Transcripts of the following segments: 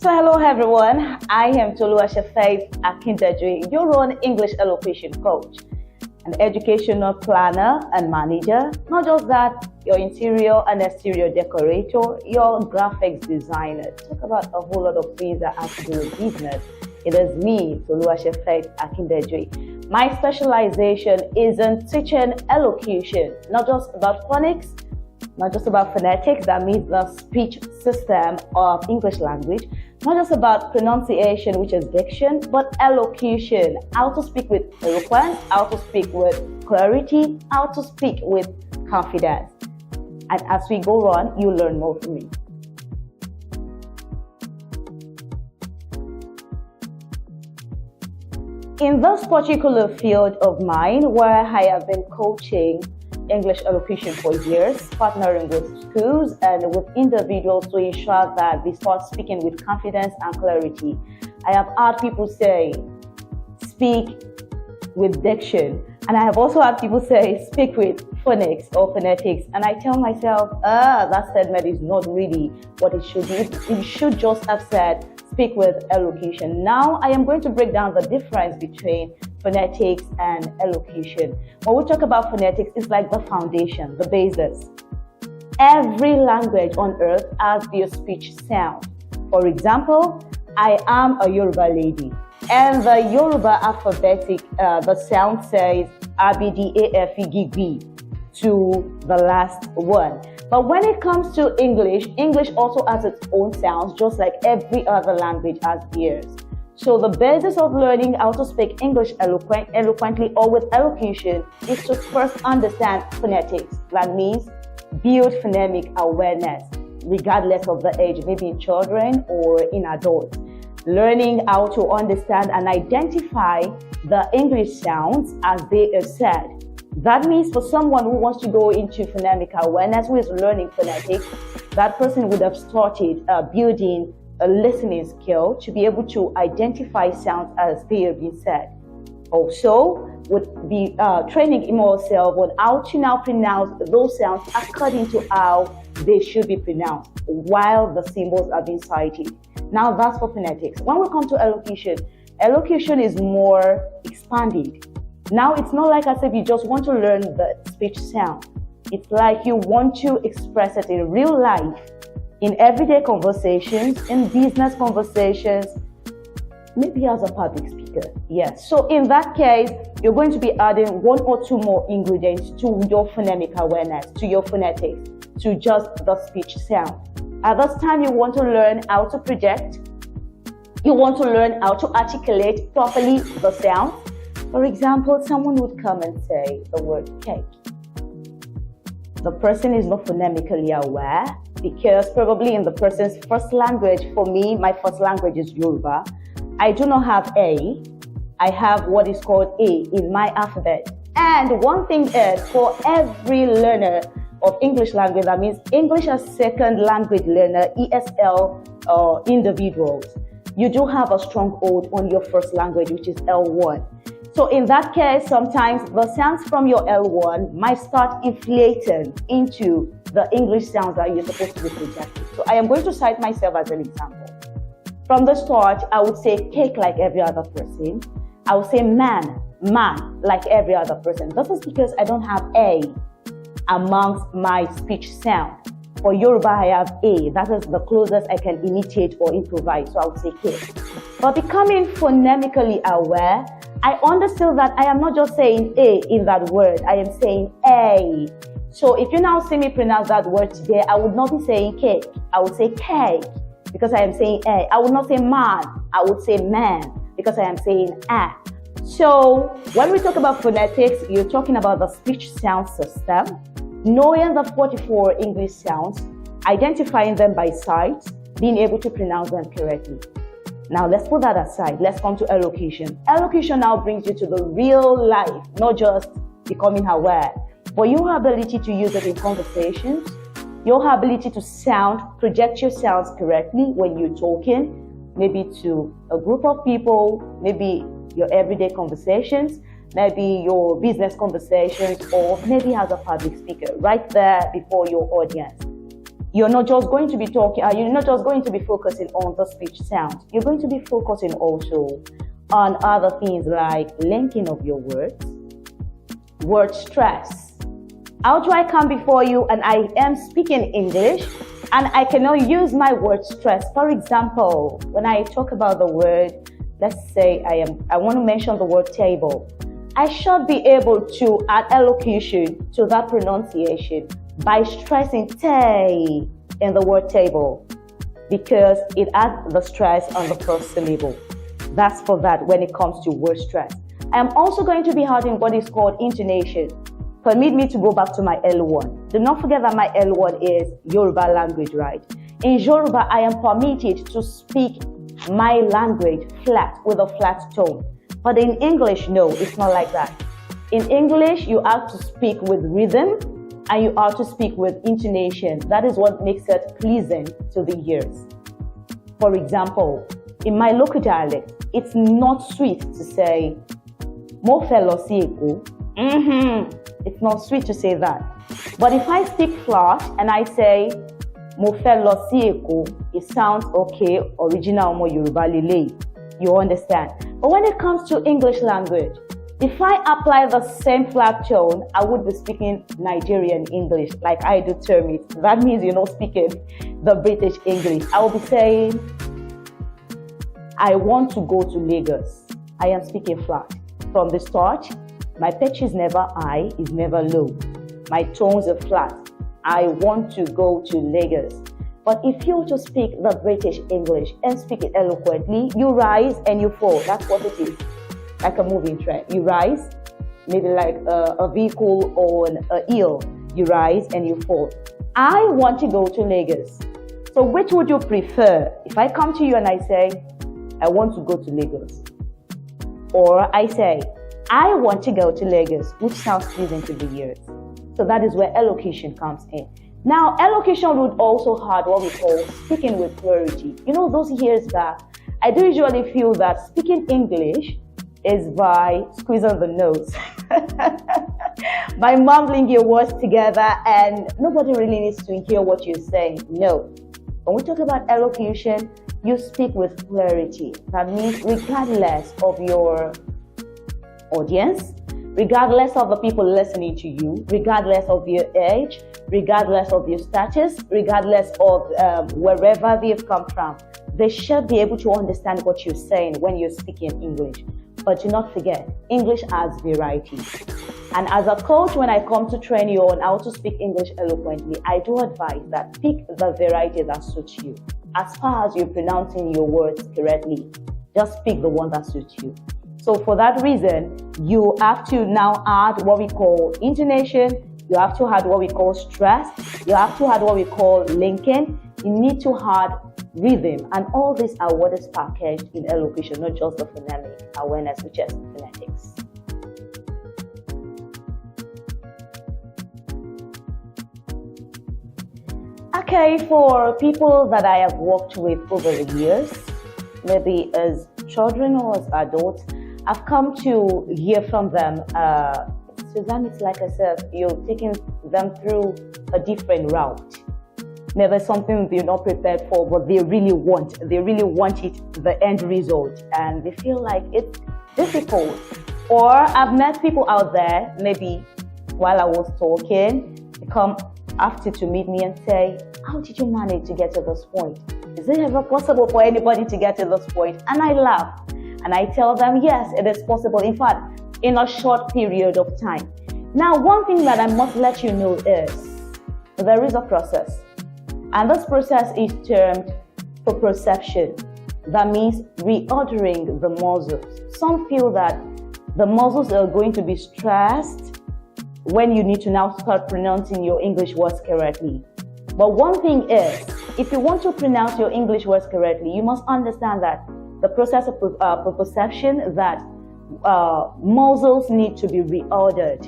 So hello everyone, I am Toluwase Akindejuoye, your own English Elocution Coach, an educational planner and manager. Not just that, your interior and exterior decorator, your graphics designer. Talk about a whole lot of things that have to do with business. It is me, Toluwase Akindejuoye. My specialization is in teaching elocution, not just about phonics, not just about phonetics, that means the speech system of English language, not just about pronunciation, which is diction, but elocution, how to speak with eloquence, how to speak with clarity, how to speak with confidence. And as we go on, you learn more from me. In this particular field of mine, where I have been coaching English elocution for years, partnering with schools and with individuals to ensure that they start speaking with confidence and clarity. I have heard people say, speak with diction. And I have also had people say, speak with phonics or phonetics. And I tell myself, that statement is not really what it should be. It should just have said, speak with elocution. Now I am going to break down the difference between phonetics and elocution. When we talk about phonetics, it's like the foundation, the basis. Every language on earth has their speech sound. For example, I am a Yoruba lady, and the Yoruba alphabetic, the sound says ABDAFEGB to the last one. But when it comes to English, English also has its own sounds, just like every other language has theirs. So the basis of learning how to speak English eloquently or with elocution is to first understand phonetics. That means build phonemic awareness, regardless of the age, maybe in children or in adults. Learning how to understand and identify the English sounds as they are said. That means for someone who wants to go into phonemic awareness, who is learning phonetics, that person would have started building a listening skill to be able to identify sounds as they are being said. Also, would be training himself on how to now pronounce those sounds according to how they should be pronounced while the symbols are being cited. Now that's for phonetics. When we come to elocution, elocution is more expanded. Now it's not like as if you just want to learn the speech sound. It's like you want to express it in real life, in everyday conversations, in business conversations, maybe as a public speaker. Yes. So in that case, you're going to be adding one or two more ingredients to your phonemic awareness, to your phonetics, to just the speech sound. At this time, you want to learn how to project. You want to learn how to articulate properly the sound. For example, someone would come and say the word cake. The person is not phonemically aware because probably in the person's first language, for me, my first language is Yoruba. I do not have A. I have what is called A in my alphabet. And one thing is, for every learner of English language, that means English as second language learner, ESL individuals, you do have a stronghold on your first language, which is L1. So in that case, sometimes the sounds from your L1 might start inflating into the English sounds that you're supposed to be projecting. So I am going to cite myself as an example. From the start, I would say cake like every other person. I would say man like every other person. This is because I don't have A amongst my speech sound. For Yoruba, I have A. That is the closest I can imitate or improvise. So I would say cake. But becoming phonemically aware, I understood that I am not just saying A in that word, I am saying A. So if you now see me pronounce that word today, I would not be saying cake, I would say cake because I am saying A. I would not say man, I would say man because I am saying A. So when we talk about phonetics, you're talking about the speech sound system, knowing the 44 English sounds, identifying them by sight, being able to pronounce them correctly. Now let's put that aside. Let's come to elocution. Elocution now brings you to the real life, not just becoming aware, but your ability to use it in conversations, your ability to project your sounds correctly when you're talking, maybe to a group of people, maybe your everyday conversations, maybe your business conversations, or maybe as a public speaker, right there before your audience. You're not just going to be talking, you're not just going to be focusing on the speech sound. You're going to be focusing also on other things like linking of your words, word stress. How do I come before you and I am speaking English and I cannot use my word stress? For example, when I talk about the word, let's say I want to mention the word table. I should be able to add elocution to that pronunciation by stressing tay in the word table because it adds the stress on the first syllable. That's for that when it comes to word stress. I am also going to be adding what is called intonation. Permit me to go back to my L1. Do not forget that my L1 is Yoruba language, right? In Yoruba, I am permitted to speak my language flat with a flat tone. But in English, no, it's not like that. In English, you have to speak with rhythm and you have to speak with intonation. That is what makes it pleasing to the ears. For example, in my local dialect, it's not sweet to say, Mo fẹ́ lọ sí Èkó. It's not sweet to say that. But if I speak flat and I say, Mo fẹ́ lọ sí Èkó, it sounds okay, original Omo Yoruba lele. You understand? But when it comes to English language, if I apply the same flat tone, I would be speaking Nigerian English, like I determine it. That means you're not speaking the British English. I will be saying, I want to go to Lagos. I am speaking flat. From the start, my pitch is never high, is never low. My tones are flat. I want to go to Lagos. But if you just speak the British English and speak it eloquently, you rise and you fall. That's what it is. Like a moving train. You rise, maybe like a vehicle on a hill. You rise and you fall. I want to go to Lagos. So which would you prefer? If I come to you and I say, I want to go to Lagos. Or I say, I want to go to Lagos, which sounds pleasing to the ears. So that is where elocution comes in. Now, elocution would also have what we call speaking with clarity. You know, those years back, I do usually feel that speaking English is by squeezing the nose, by mumbling your words together, and nobody really needs to hear what you're saying. No. When we talk about elocution, you speak with clarity. That means regardless of your audience, regardless of the people listening to you, regardless of your age, regardless of your status, regardless of wherever they've come from, they should be able to understand what you're saying when you're speaking English. But do not forget, English has variety. And as a coach, when I come to train you on how to speak English eloquently, I do advise that pick the variety that suits you. As far as you're pronouncing your words correctly, just pick the one that suits you. So for that reason, you have to now add what we call intonation, you have to add what we call stress, you have to add what we call linking, you need to add rhythm, and all these are what is packaged in elocution, not just the phonemic awareness, which is phonetics. Okay, for people that I have worked with over the years, maybe as children or as adults, I've come to hear from them. To them, it's like I said, you're taking them through a different route. Maybe something they're not prepared for, but they really want it, the end result, and they feel like it's difficult. Or I've met people out there, maybe while I was talking, they come after to meet me and say, how did you manage to get to this point? Is it ever possible for anybody to get to this point? And I laugh and I tell them, yes, it is possible. In fact, in a short period of time. Now, one thing that I must let you know is there is a process. And this process is termed proprioception. That means reordering the muscles. Some feel that the muscles are going to be stressed when you need to now start pronouncing your English words correctly. But one thing is, if you want to pronounce your English words correctly, you must understand that the process of proprioception, that muscles need to be reordered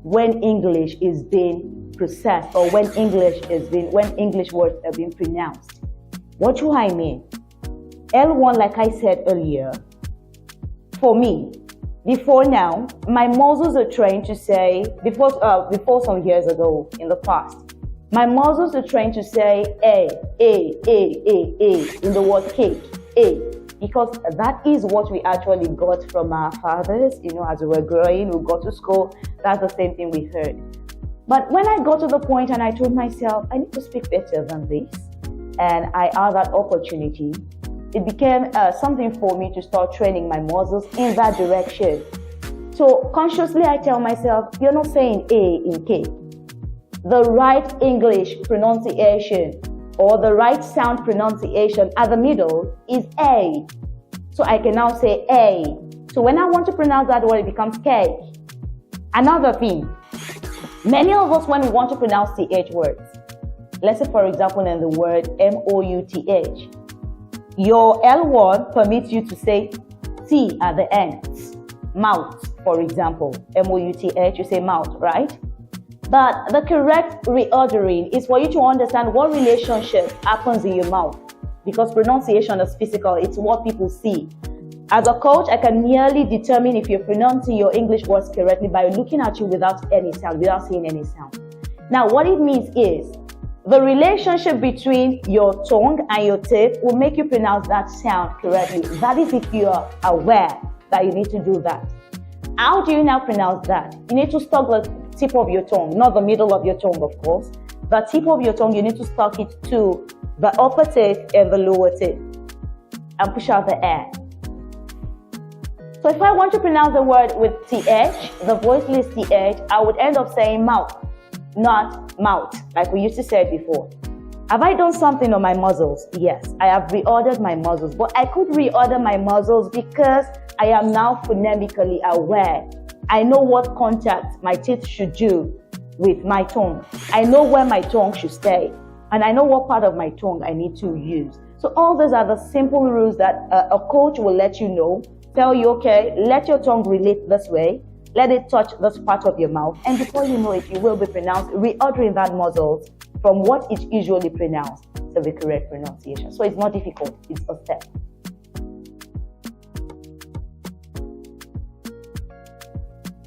when English is being processed, or when English words are being pronounced. What do I mean? L1, like I said earlier, for me, before now, my muscles are trained to say, before some years ago in the past, My muscles are trained to say A in the word cake, A, because that is what we actually got from our fathers. As we were growing, we got to school, that's the same thing we heard. But when I got to the point and I told myself, I need to speak better than this, and I had that opportunity, it became something for me to start training my muscles in that direction. So consciously I tell myself, you're not saying A in cake. The right English pronunciation or the right sound pronunciation at the middle is A. So I can now say A. So when I want to pronounce that word, it becomes cake. Another thing, many of us, when we want to pronounce TH words, let's say for example in the word MOUTH, your L1 permits you to say T at the end. Mouth, for example, MOUTH, you say mouth, right? But the correct reordering is for you to understand what relationship happens in your mouth, because pronunciation is physical, it's what people see. As a coach, I can merely determine if you're pronouncing your English words correctly by looking at you without any sound, without seeing any sound. Now, what it means is the relationship between your tongue and your teeth will make you pronounce that sound correctly. That is if you are aware that you need to do that. How do you now pronounce that? You need to stop the tip of your tongue, not the middle of your tongue, of course. The tip of your tongue, you need to stuck it to the upper teeth and the lower teeth and push out the air. So if I want to pronounce the word with TH, the voiceless TH, I would end up saying mouth, not mouth, like we used to say before. Have I done something on my muscles? Yes, I have reordered my muscles, but I could reorder my muscles because I am now phonemically aware. I know what contact my teeth should do with my tongue. I know where my tongue should stay, and I know what part of my tongue I need to use. So all those are the simple rules that a coach will let you know, tell you, okay, let your tongue relate this way, let it touch this part of your mouth, and before you know it, you will be reordering that muscles from what it usually pronounced to the correct pronunciation. So it's not difficult, it's a step.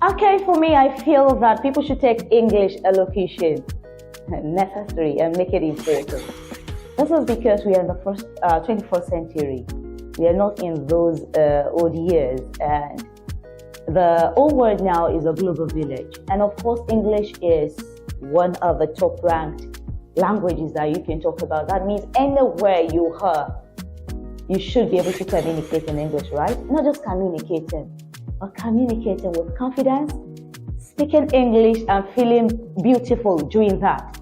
Okay, for me, I feel that people should take English elocution necessary and make it important. This is because we are in the 21st century. We are not in those old years, and the whole world now is a global village. And of course, English is one of the top-ranked languages that you can talk about. That means anywhere you are, you should be able to communicate in English, right? Not just communicating, but communicating with confidence, speaking English and feeling beautiful doing that.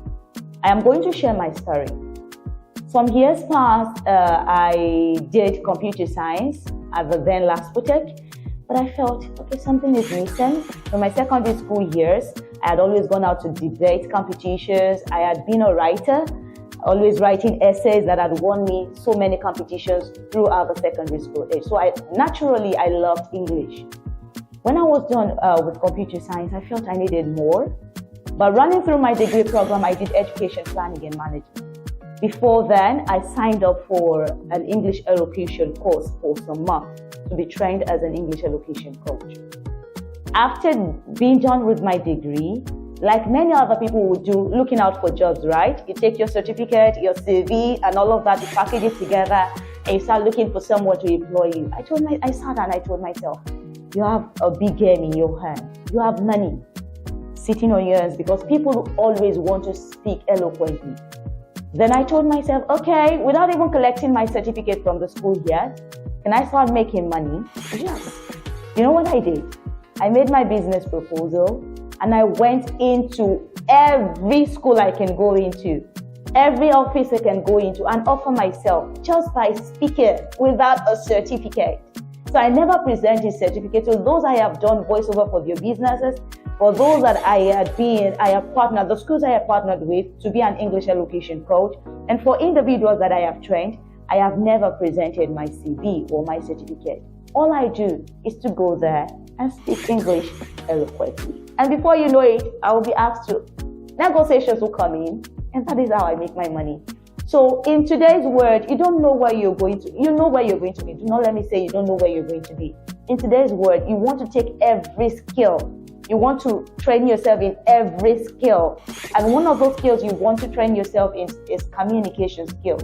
I am going to share my story. Some years past, I did computer science at the then LASPOTEC, but I felt, okay, something is missing. From my secondary school years, I had always gone out to debate competitions. I had been a writer, always writing essays that had won me so many competitions throughout the secondary school age. So I loved English. When I was done with computer science, I felt I needed more. But running through my degree program, I did education planning and management. Before then, I signed up for an English Elocution course for some months to be trained as an English Elocution coach. After being done with my degree, like many other people would do, looking out for jobs, right? You take your certificate, your CV, and all of that, you package it together, and you start looking for someone to employ you. I sat and I told myself, you have a big game in your hand. You have money sitting on your hands because people always want to speak eloquently. Then I told myself, okay, without even collecting my certificate from the school yet, can I start making money? Yes. You know what I did? I made my business proposal and I went into every school I can go into, every office I can go into, and offer myself just by speaking without a certificate. So I never presented certificates. So those I have done voiceover for their businesses, for those that I have partnered, the schools I have partnered with to be an English Elocution coach, and for individuals that I have trained, I have never presented my CV or my certificate. All I do is to go there and speak English eloquently. And before you know it, I will be asked to, negotiations will come in, and that is how I make my money. So in today's world, you don't know where you're going to, you know where you're going to be. Do not let me say you don't know where you're going to be. In today's world, you want to take every skill You want to train yourself in every skill. And one of those skills you want to train yourself in is communication skill.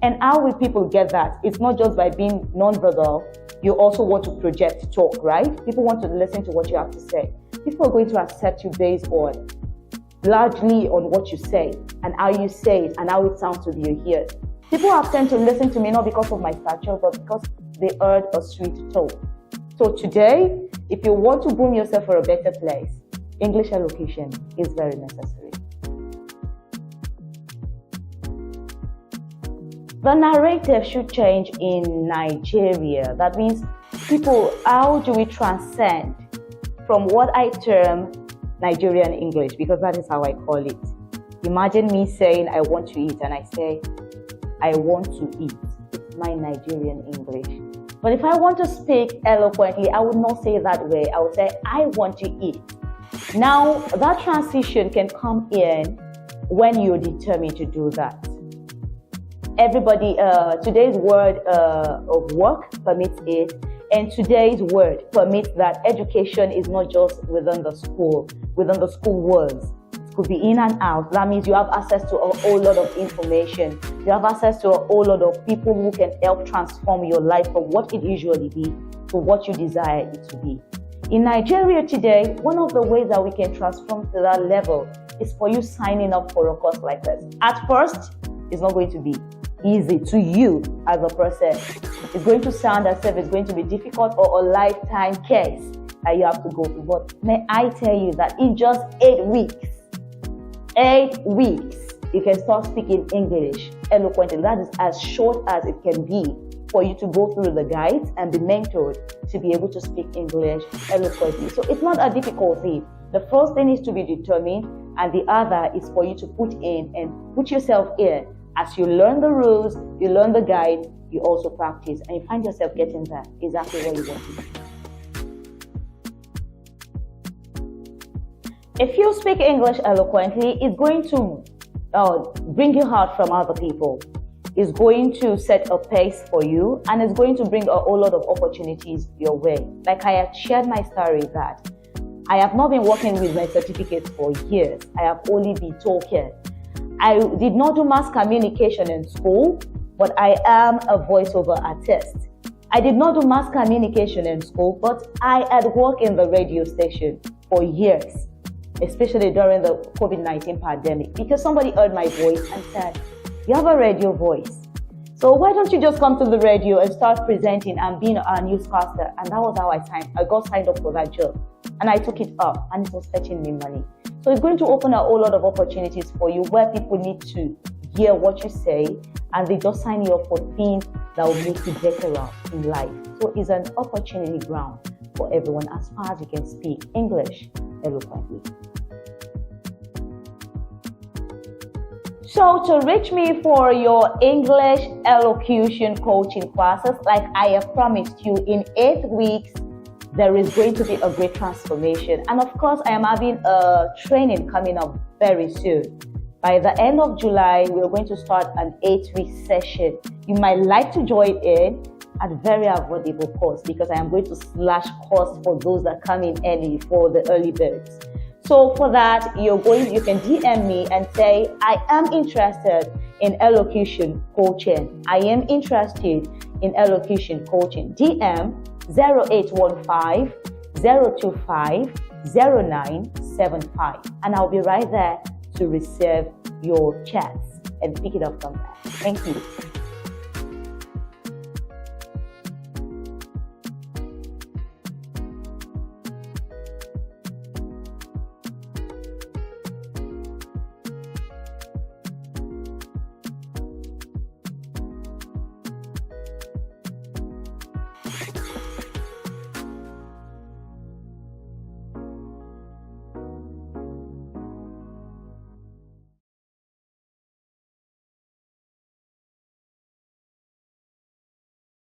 And how will people get that? It's not just by being nonverbal. You also want to project talk, right? People want to listen to what you have to say. People are going to accept you based on largely on what you say and how you say it and how it sounds to their ears. People have tend to listen to me not because of my stature, but because they heard a sweet tone. So today, if you want to groom yourself for a better place, English elocution is very necessary. The narrative should change in Nigeria. That means people, how do we transcend from what I term Nigerian English, because that is how I call it. Imagine me saying I want to eat and I say I want to eat. It's my Nigerian English. But if I want to speak eloquently, I would not say it that way. I would say I want to eat. Now that transition can come in when you're determined to do that. Everybody, today's word of work permits it, and today's word permits that education is not just within the school walls. It could be in and out. That means you have access to a whole lot of information. You have access to a whole lot of people who can help transform your life from what it usually be to what you desire it to be. In Nigeria today, one of the ways that we can transform to that level is for you signing up for a course like this. At first, it's not going to be easy to you as a person. It's going to sound as if it's going to be difficult or a lifetime case that you have to go through. But may I tell you that in just 8 weeks, you can start speaking English eloquently. That is as short as it can be for you to go through the guides and be mentored to be able to speak English eloquently. So it's not a difficult thing. The first thing is to be determined, and the other is for you to put in and put yourself in. As you learn the rules, you learn the guides, you also practice, and you find yourself getting there exactly where you want to be. If you speak English eloquently, it's going to bring you out from other people. It's going to set a pace for you, and it's going to bring a whole lot of opportunities your way. Like I have shared my story that I have not been working with my certificates for years. I have only been talking. I did not do mass communication in school, but I am a voiceover artist. I did not do mass communication in school, but I had worked in the radio station for years, especially during the COVID-19 pandemic, because somebody heard my voice and said, you have a radio voice. So why don't you just come to the radio and start presenting and being a newscaster? And that was how I got signed up for that job. And I took it up, and it was fetching me money. So it's going to open a whole lot of opportunities for you where people need to hear what you say, and they just sign you up for things that will make you better out in life. So it's an opportunity ground for everyone as far as you can speak English eloquently. So to reach me for your English elocution coaching classes, like I have promised you, in 8 weeks, there is going to be a great transformation. And of course, I am having a training coming up very soon. By the end of July, we are going to start an 8-week session. You might like to join in at very affordable cost, because I am going to slash costs for those that come in early, for the early birds. So for that, you can DM me and say, I am interested in elocution coaching. I am interested in elocution coaching. DM 0815 025 0975, and I'll be right there to receive your chats and pick it up from there. Thank you.